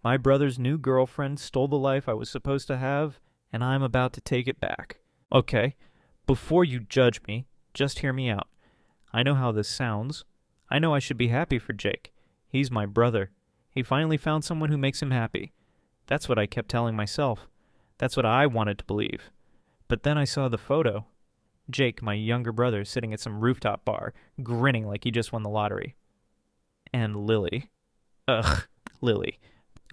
My brother's new girlfriend stole the life I was supposed to have, and I'm about to take it back. Okay, before you judge me, just hear me out. I know how this sounds. I know I should be happy for Jake. He's my brother. He finally found someone who makes him happy. That's what I kept telling myself. That's what I wanted to believe. But then I saw the photo. Jake, my younger brother, sitting at some rooftop bar, grinning like he just won the lottery. And Lily,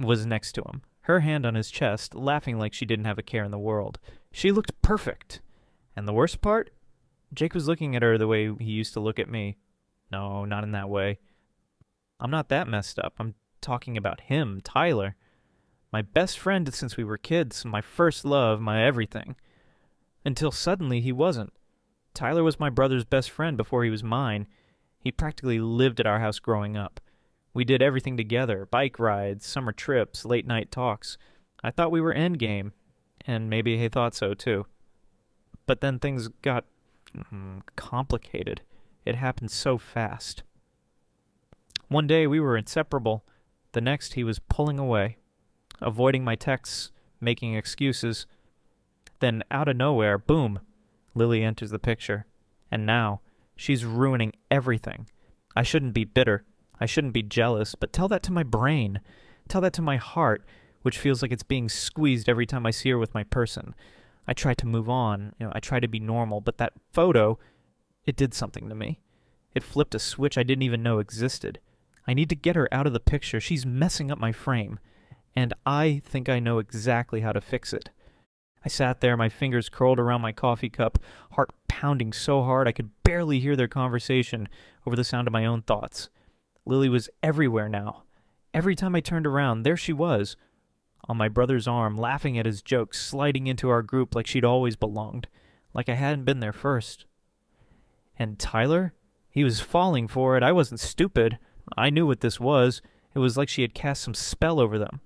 was next to him, her hand on his chest, laughing like she didn't have a care in the world. She looked perfect. And the worst part? Jake was looking at her the way he used to look at me. No, not in that way. I'm not that messed up. I'm talking about him, Tyler. My best friend since we were kids, my first love, my everything. Until suddenly he wasn't. Tyler was my brother's best friend before he was mine. He practically lived at our house growing up. We did everything together, bike rides, summer trips, late night talks. I thought we were endgame, and maybe he thought so too. But then things got complicated. It happened so fast. One day we were inseparable. The next he was pulling away, avoiding my texts, making excuses. Then out of nowhere, boom, Lily enters the picture. And now, she's ruining everything. I shouldn't be bitter. I shouldn't be jealous, but tell that to my brain. Tell that to my heart, which feels like it's being squeezed every time I see her with my person. I try to move on. I try to be normal, but that photo, it did something to me. It flipped a switch I didn't even know existed. I need to get her out of the picture. She's messing up my frame. And I think I know exactly how to fix it. I sat there, my fingers curled around my coffee cup, heart pounding so hard I could barely hear their conversation over the sound of my own thoughts. Lily was everywhere now. Every time I turned around, there she was, on my brother's arm, laughing at his jokes, sliding into our group like she'd always belonged, like I hadn't been there first. And Tyler? He was falling for it. I wasn't stupid. I knew what this was. It was like she had cast some spell over them.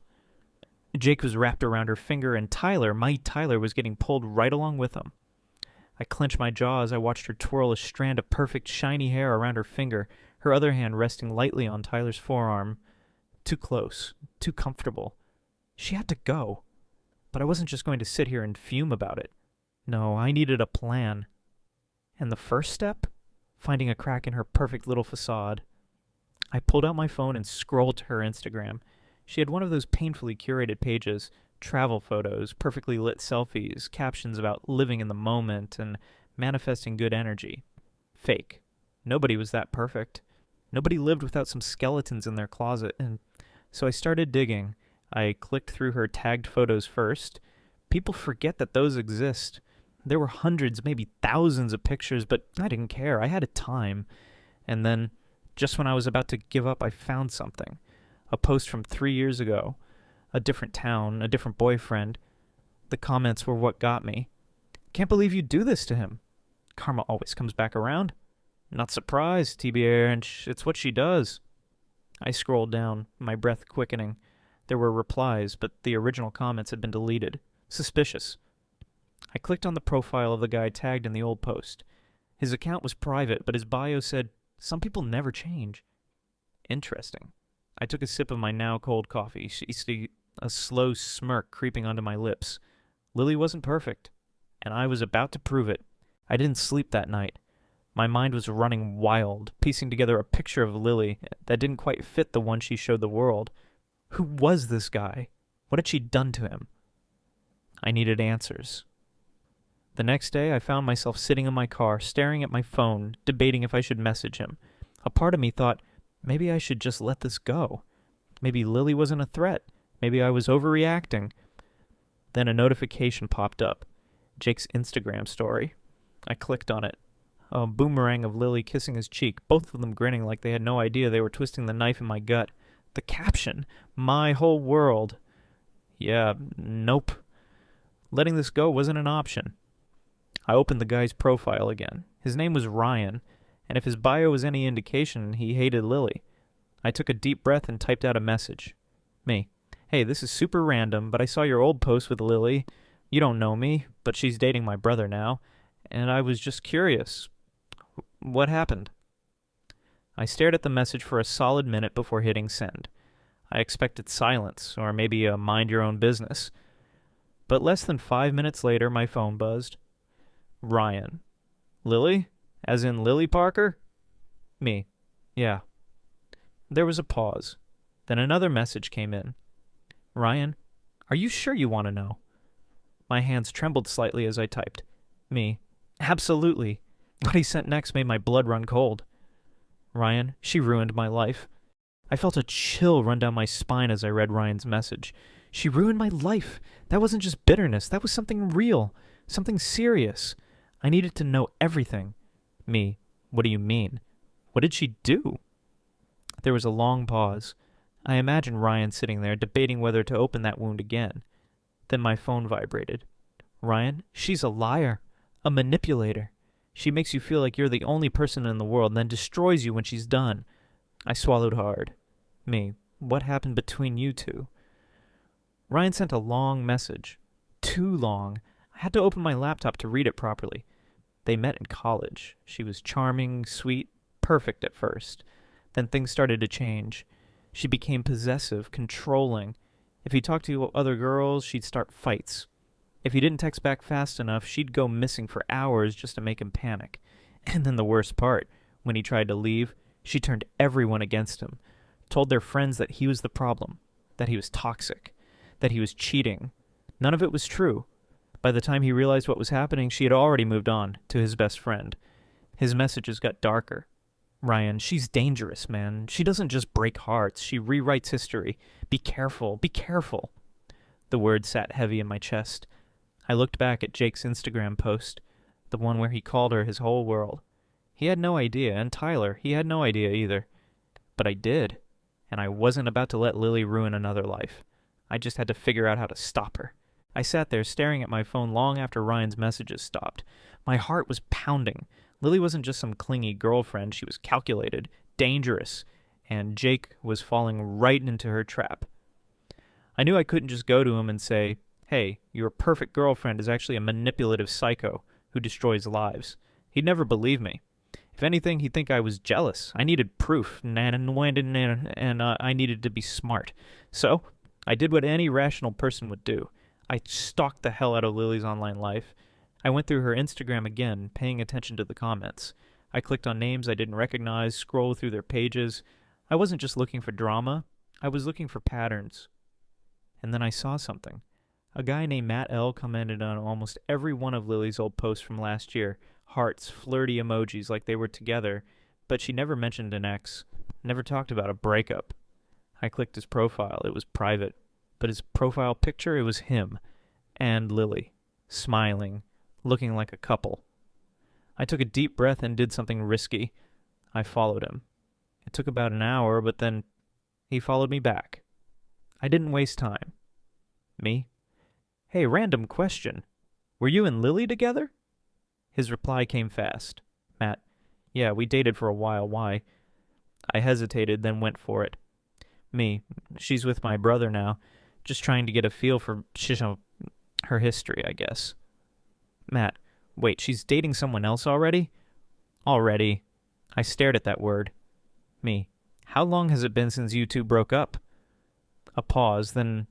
Jake was wrapped around her finger, and Tyler, my Tyler, was getting pulled right along with him. I clenched my jaw as I watched her twirl a strand of perfect, shiny hair around her finger, her other hand resting lightly on Tyler's forearm. Too close, too comfortable. She had to go. But I wasn't just going to sit here and fume about it. No, I needed a plan. And the first step? Finding a crack in her perfect little facade. I pulled out my phone and scrolled to her Instagram. She had one of those painfully curated pages, travel photos, perfectly lit selfies, captions about living in the moment and manifesting good energy. Fake. Nobody was that perfect. Nobody lived without some skeletons in their closet, and so I started digging. I clicked through her tagged photos first. People forget that those exist. There were hundreds, maybe thousands of pictures, but I didn't care. I had a time. And then, just when I was about to give up, I found something. A post from 3 years ago. A different town, a different boyfriend. The comments were what got me. Can't believe you do this to him. Karma always comes back around. Not surprised, TBA, and it's what she does. I scrolled down, my breath quickening. There were replies, but the original comments had been deleted. Suspicious. I clicked on the profile of the guy tagged in the old post. His account was private, but his bio said, "Some people never change." Interesting. I took a sip of my now cold coffee, a slow smirk creeping onto my lips. Lily wasn't perfect, and I was about to prove it. I didn't sleep that night. My mind was running wild, piecing together a picture of Lily that didn't quite fit the one she showed the world. Who was this guy? What had she done to him? I needed answers. The next day, I found myself sitting in my car, staring at my phone, debating if I should message him. A part of me thought, maybe I should just let this go. Maybe Lily wasn't a threat. Maybe I was overreacting. Then a notification popped up. Jake's Instagram story. I clicked on it. A boomerang of Lily kissing his cheek, both of them grinning like they had no idea they were twisting the knife in my gut. The caption, "My whole world." Yeah, nope. Letting this go wasn't an option. I opened the guy's profile again. His name was Ryan, and if his bio was any indication, he hated Lily. I took a deep breath and typed out a message. Me. "Hey, this is super random, but I saw your old post with Lily. You don't know me, but she's dating my brother now, and I was just curious. What happened?" I stared at the message for a solid minute before hitting send. I expected silence, or maybe a mind your own business. But less than 5 minutes later, my phone buzzed. Ryan. Lily? As in Lily Parker? Me. Yeah. There was a pause. Then another message came in. Ryan, are you sure you want to know? My hands trembled slightly as I typed. Me. Absolutely. What he sent next made my blood run cold. Ryan, she ruined my life. I felt a chill run down my spine as I read Ryan's message. She ruined my life. That wasn't just bitterness. That was something real. Something serious. I needed to know everything. Me. What do you mean? What did she do? There was a long pause. I imagined Ryan sitting there debating whether to open that wound again. Then my phone vibrated. Ryan, she's a liar. A manipulator. She makes you feel like you're the only person in the world and then destroys you when she's done. I swallowed hard. Me. What happened between you two? Ryan sent a long message. Too long. I had to open my laptop to read it properly. They met in college. She was charming, sweet, perfect at first. Then things started to change. She became possessive, controlling. If he talked to other girls, she'd start fights. If he didn't text back fast enough, she'd go missing for hours just to make him panic. And then the worst part, when he tried to leave, she turned everyone against him, told their friends that he was the problem, that he was toxic, that he was cheating. None of it was true. By the time he realized what was happening, she had already moved on to his best friend. His messages got darker. Ryan, she's dangerous, man. She doesn't just break hearts. She rewrites history. Be careful. Be careful. The words sat heavy in my chest. I looked back at Jake's Instagram post, the one where he called her his whole world. He had no idea, and Tyler, he had no idea either. But I did, and I wasn't about to let Lily ruin another life. I just had to figure out how to stop her. I sat there staring at my phone long after Ryan's messages stopped. My heart was pounding. Lily wasn't just some clingy girlfriend. She was calculated, dangerous, and Jake was falling right into her trap. I knew I couldn't just go to him and say, hey, your perfect girlfriend is actually a manipulative psycho who destroys lives. He'd never believe me. If anything, he'd think I was jealous. I needed proof, and I needed to be smart. So, I did what any rational person would do. I stalked the hell out of Lily's online life. I went through her Instagram again, paying attention to the comments. I clicked on names I didn't recognize, scrolled through their pages. I wasn't just looking for drama. I was looking for patterns. And then I saw something. A guy named Matt L. commented on almost every one of Lily's old posts from last year. Hearts, flirty emojis like they were together, but she never mentioned an ex, never talked about a breakup. I clicked his profile. It was private. But his profile picture, it was him and Lily, smiling, looking like a couple. I took a deep breath and did something risky. I followed him. It took about an hour, but then he followed me back. I didn't waste time. Me? Hey, random question. Were you and Lily together? His reply came fast. Matt, yeah, we dated for a while. Why? I hesitated, then went for it. Me, she's with my brother now. Just trying to get a feel for her history, I guess. Matt, wait, she's dating someone else already? Already. I stared at that word. Me, how long has it been since you two broke up? A pause, then...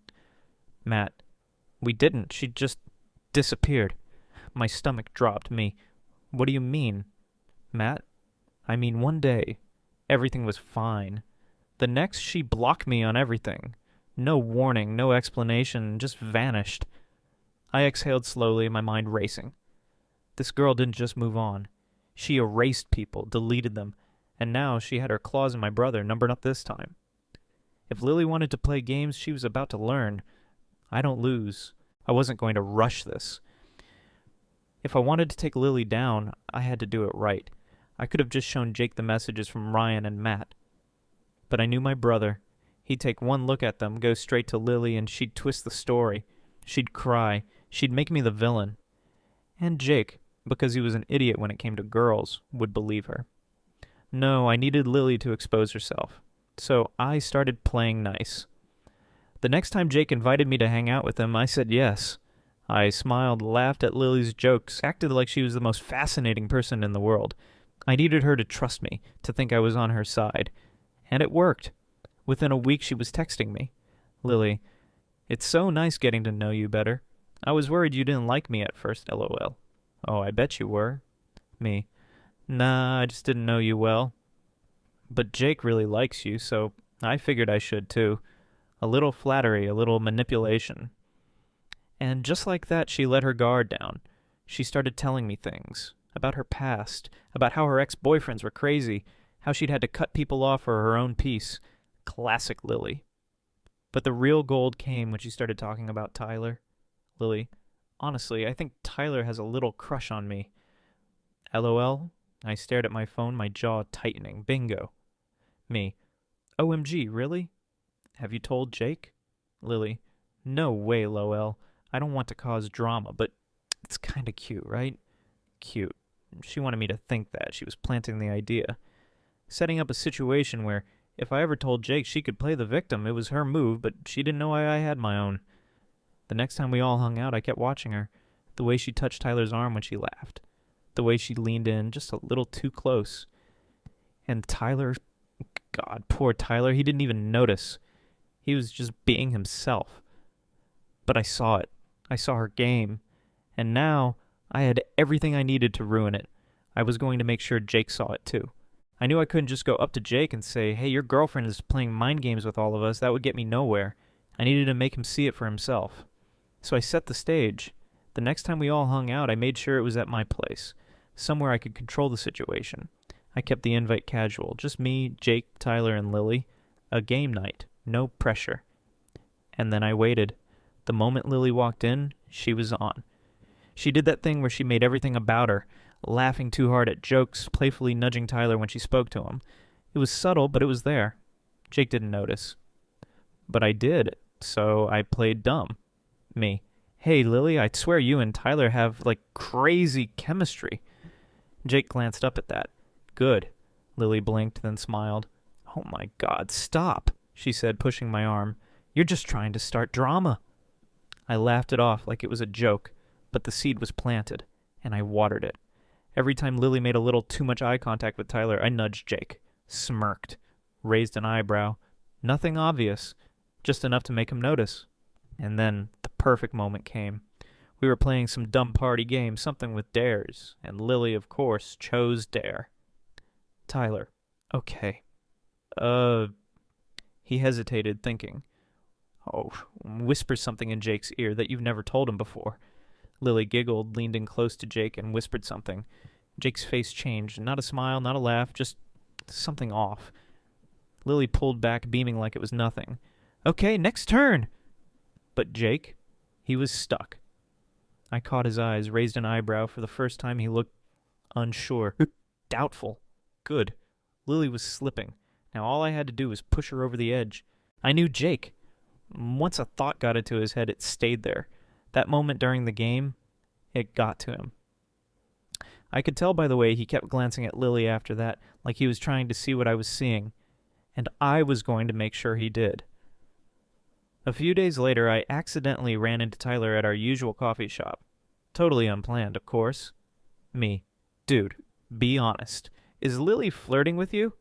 Matt, we didn't. She just disappeared. My stomach dropped. Me, what do you mean? Matt, I mean one day, everything was fine. The next, she blocked me on everything. No warning, no explanation, just vanished. I exhaled slowly, my mind racing. This girl didn't just move on. She erased people, deleted them, and now she had her claws in my brother, numbered up this time. If Lily wanted to play games, she was about to learn. I don't lose. I wasn't going to rush this. If I wanted to take Lily down, I had to do it right. I could have just shown Jake the messages from Ryan and Matt. But I knew my brother. He'd take one look at them, go straight to Lily, and she'd twist the story. She'd cry. She'd make me the villain. And Jake, because he was an idiot when it came to girls, would believe her. No, I needed Lily to expose herself. So I started playing nice. The next time Jake invited me to hang out with him, I said yes. I smiled, laughed at Lily's jokes, acted like she was the most fascinating person in the world. I needed her to trust me, to think I was on her side. And it worked. Within a week, she was texting me. Lily, it's so nice getting to know you better. I was worried you didn't like me at first, lol. Oh, I bet you were. Me, nah, I just didn't know you well. But Jake really likes you, so I figured I should too. A little flattery, a little manipulation. And just like that, she let her guard down. She started telling me things about her past, about how her ex-boyfriends were crazy, how she'd had to cut people off for her own peace. Classic Lily. But the real gold came when she started talking about Tyler. Lily, honestly, I think Tyler has a little crush on me. LOL. I stared at my phone, my jaw tightening. Bingo. Me. OMG, really? Have you told Jake? Lily. No way, LOL. I don't want to cause drama, but it's kinda cute, right? Cute. She wanted me to think that. She was planting the idea. Setting up a situation where if I ever told Jake she could play the victim, it was her move, but she didn't know I had my own. The next time we all hung out, I kept watching her. The way she touched Tyler's arm when she laughed. The way she leaned in just a little too close. And Tyler, God, poor Tyler, he didn't even notice. He was just being himself. But I saw it. I saw her game. And now I had everything I needed to ruin it. I was going to make sure Jake saw it too. I knew I couldn't just go up to Jake and say, hey, your girlfriend is playing mind games with all of us. That would get me nowhere. I needed to make him see it for himself. So I set the stage. The next time we all hung out, I made sure it was at my place. Somewhere I could control the situation. I kept the invite casual. Just me, Jake, Tyler, and Lily. A game night. No pressure. And then I waited. The moment Lily walked in, she was on. She did that thing where she made everything about her, laughing too hard at jokes, playfully nudging Tyler when she spoke to him. It was subtle, but it was there. Jake didn't notice. But I did, so I played dumb. Me. Hey, Lily, I swear you and Tyler have, crazy chemistry. Jake glanced up at that. Good. Lily blinked, then smiled. Oh my God, stop, she said, pushing my arm. You're just trying to start drama. I laughed it off like it was a joke, but the seed was planted, and I watered it. Every time Lily made a little too much eye contact with Tyler, I nudged Jake, smirked, raised an eyebrow. Nothing obvious, just enough to make him notice. And then the perfect moment came. We were playing some dumb party game, something with dares, and Lily, of course, chose dare. Tyler. Okay. He hesitated, thinking. Oh, whispers something in Jake's ear that you've never told him before. Lily giggled, leaned in close to Jake, and whispered something. Jake's face changed. Not a smile, not a laugh, just something off. Lily pulled back, beaming like it was nothing. Okay, next turn! But Jake, he was stuck. I caught his eyes, raised an eyebrow. For the first time, he looked unsure. Doubtful. Good. Lily was slipping. Now all I had to do was push her over the edge. I knew Jake. Once a thought got into his head, it stayed there. That moment during the game, it got to him. I could tell by the way he kept glancing at Lily after that, like he was trying to see what I was seeing. And I was going to make sure he did. A few days later, I accidentally ran into Tyler at our usual coffee shop. Totally unplanned, of course. Me. Dude, be honest. Is Lily flirting with you?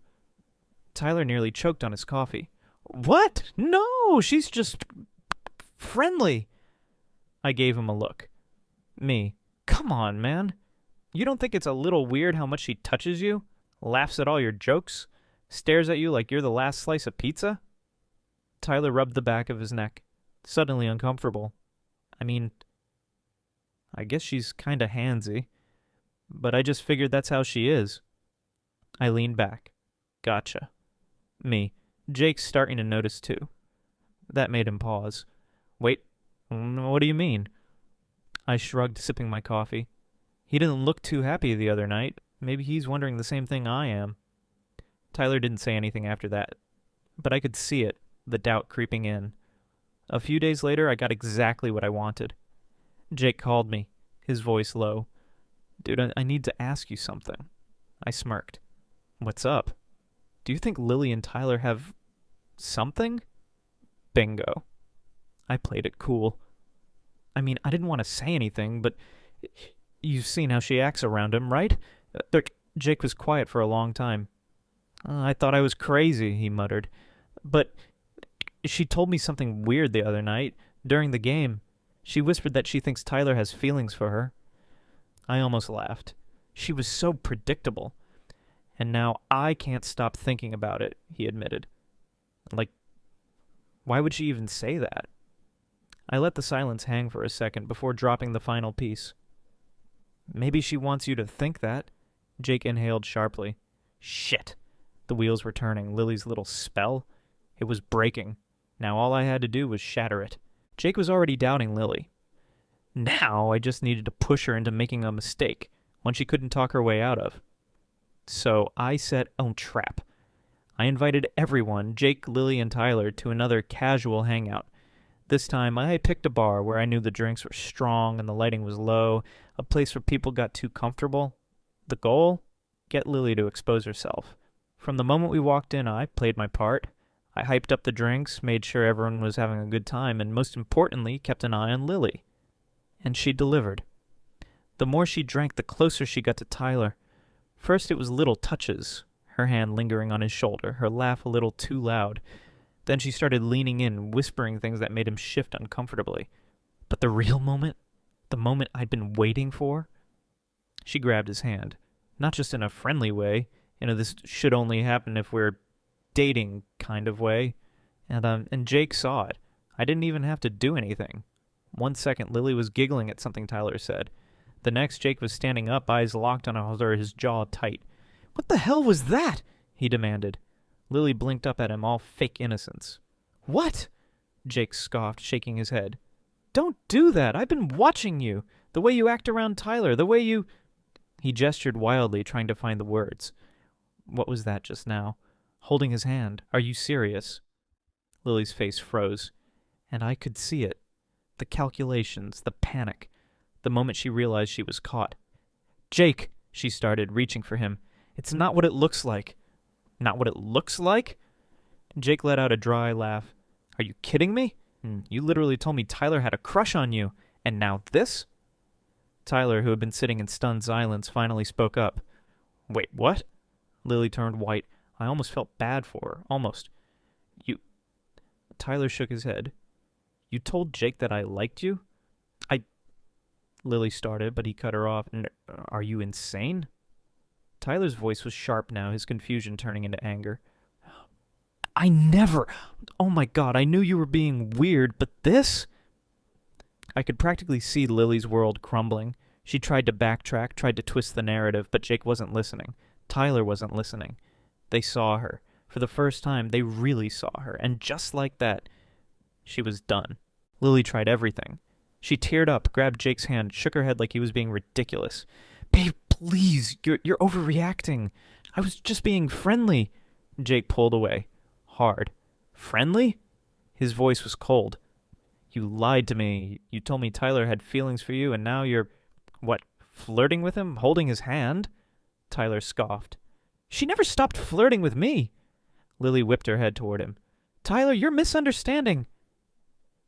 Tyler nearly choked on his coffee. What? No, she's just friendly. I gave him a look. Me. Come on, man. You don't think it's a little weird how much she touches you? Laughs at all your jokes? Stares at you like you're the last slice of pizza? Tyler rubbed the back of his neck, suddenly uncomfortable. I mean, I guess she's kinda handsy, but I just figured that's how she is. I leaned back. Gotcha. Me. Jake's starting to notice too. That made him pause. Wait, what do you mean? I shrugged, sipping my coffee. He didn't look too happy the other night. Maybe he's wondering the same thing I am. Tyler didn't say anything after that, but I could see it, the doubt creeping in. A few days later, I got exactly what I wanted. Jake called me, his voice low. Dude, I need to ask you something. I smirked. What's up? Do you think Lily and Tyler have something? Bingo. I played it cool. I mean, I didn't want to say anything, but you've seen how she acts around him, right? Jake was quiet for a long time. I thought I was crazy, he muttered. But she told me something weird the other night, during the game. She whispered that she thinks Tyler has feelings for her. I almost laughed. She was so predictable. And now I can't stop thinking about it, he admitted. Like, why would she even say that? I let the silence hang for a second before dropping the final piece. Maybe she wants you to think that. Jake inhaled sharply. Shit. The wheels were turning. Lily's little spell? It was breaking. Now all I had to do was shatter it. Jake was already doubting Lily. Now I just needed to push her into making a mistake, one she couldn't talk her way out of. So I set a trap. I invited everyone, Jake, Lily, and Tyler, to another casual hangout. This time I picked a bar where I knew the drinks were strong and the lighting was low, a place where people got too comfortable. The goal? Get Lily to expose herself. From the moment we walked in, I played my part. I hyped up the drinks, made sure everyone was having a good time, and most importantly, kept an eye on Lily. And she delivered. The more she drank, the closer she got to Tyler. First it was little touches, her hand lingering on his shoulder, her laugh a little too loud. Then she started leaning in, whispering things that made him shift uncomfortably. But the real moment, the moment I'd been waiting for, she grabbed his hand. Not just in a friendly way, this should only happen if we're dating kind of way. And Jake saw it. I didn't even have to do anything. 1 second, Lily was giggling at something Tyler said. The next, Jake was standing up, eyes locked on her, his jaw tight. What the hell was that? He demanded. Lily blinked up at him, all fake innocence. What? Jake scoffed, shaking his head. Don't do that. I've been watching you. The way you act around Tyler, the way you... He gestured wildly, trying to find the words. What was that just now? Holding his hand. Are you serious? Lily's face froze, and I could see it. The calculations, the panic. The moment she realized she was caught. Jake, she started, reaching for him. It's not what it looks like. Not what it looks like? Jake let out a dry laugh. Are you kidding me? You literally told me Tyler had a crush on you. And now this? Tyler, who had been sitting in stunned silence, finally spoke up. Wait, what? Lily turned white. I almost felt bad for her. Almost. Tyler shook his head. You told Jake that I liked you? Lily started, but he cut her off. Are you insane? Tyler's voice was sharp now, his confusion turning into anger. I never... Oh my God, I knew you were being weird, but this... I could practically see Lily's world crumbling. She tried to backtrack, tried to twist the narrative, but Jake wasn't listening. Tyler wasn't listening. They saw her. For the first time, they really saw her, and just like that, she was done. Lily tried everything. She teared up, grabbed Jake's hand, shook her head like he was being ridiculous. Babe, please, you're overreacting. I was just being friendly. Jake pulled away. Hard. Friendly? His voice was cold. You lied to me. You told me Tyler had feelings for you, and now you're... What, flirting with him? Holding his hand? Tyler scoffed. She never stopped flirting with me. Lily whipped her head toward him. Tyler, you're misunderstanding.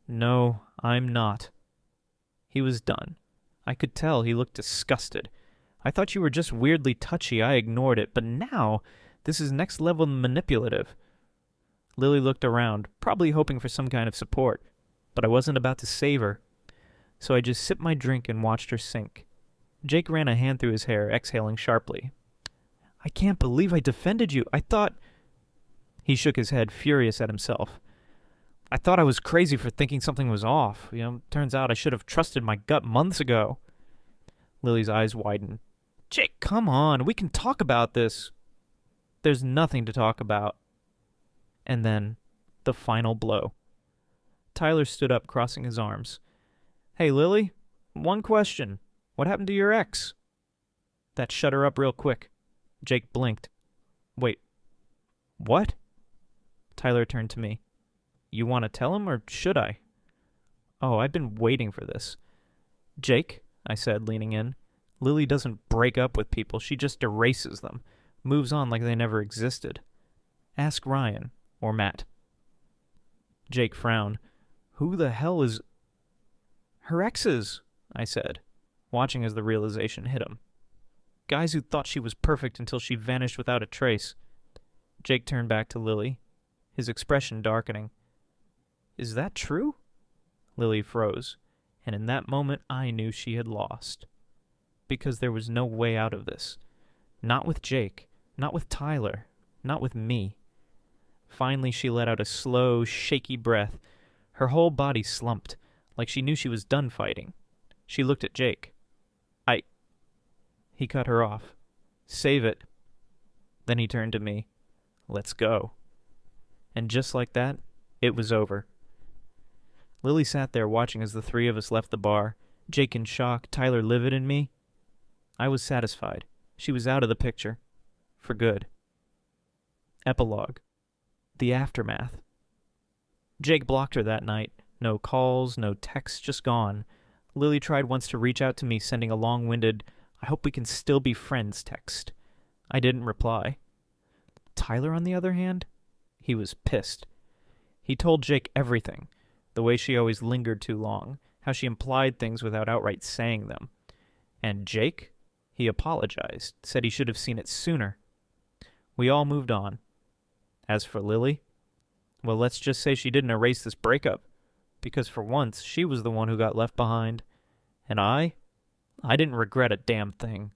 No, I'm not. He was done. I could tell he looked disgusted. I thought you were just weirdly touchy. I ignored it. But now, this is next level manipulative. Lily looked around, probably hoping for some kind of support. But I wasn't about to save her. So I just sipped my drink and watched her sink. Jake ran a hand through his hair, exhaling sharply. I can't believe I defended you. I thought... He shook his head, furious at himself. I thought I was crazy for thinking something was off. Turns out I should have trusted my gut months ago. Lily's eyes widened. Jake, come on. We can talk about this. There's nothing to talk about. And then, the final blow. Tyler stood up, crossing his arms. Hey, Lily, one question. What happened to your ex? That shut her up real quick. Jake blinked. Wait, what? Tyler turned to me. You want to tell him, or should I? Oh, I've been waiting for this. Jake, I said, leaning in, Lily doesn't break up with people. She just erases them, moves on like they never existed. Ask Ryan, or Matt. Jake frowned. Who the hell is... Her exes, I said, watching as the realization hit him. Guys who thought she was perfect until she vanished without a trace. Jake turned back to Lily. his expression darkening. Is that true? Lily froze, and in that moment I knew she had lost. Because there was no way out of this. Not with Jake, not with Tyler, not with me. Finally she let out a slow, shaky breath. Her whole body slumped, like she knew she was done fighting. She looked at Jake. He cut her off. Save it. Then he turned to me. Let's go. And just like that, it was over. Lily sat there watching as the three of us left the bar, Jake in shock, Tyler livid, and me. I was satisfied. She was out of the picture. For good. Epilogue. The aftermath. Jake blocked her that night. No calls, no texts, just gone. Lily tried once to reach out to me, sending a long-winded, I hope we can still be friends text. I didn't reply. Tyler, on the other hand? He was pissed. He told Jake everything. The way she always lingered too long. How she implied things without outright saying them. And Jake? He apologized. Said he should have seen it sooner. We all moved on. As for Lily, well, let's just say she didn't erase this breakup. Because for once, she was the one who got left behind. And I didn't regret a damn thing.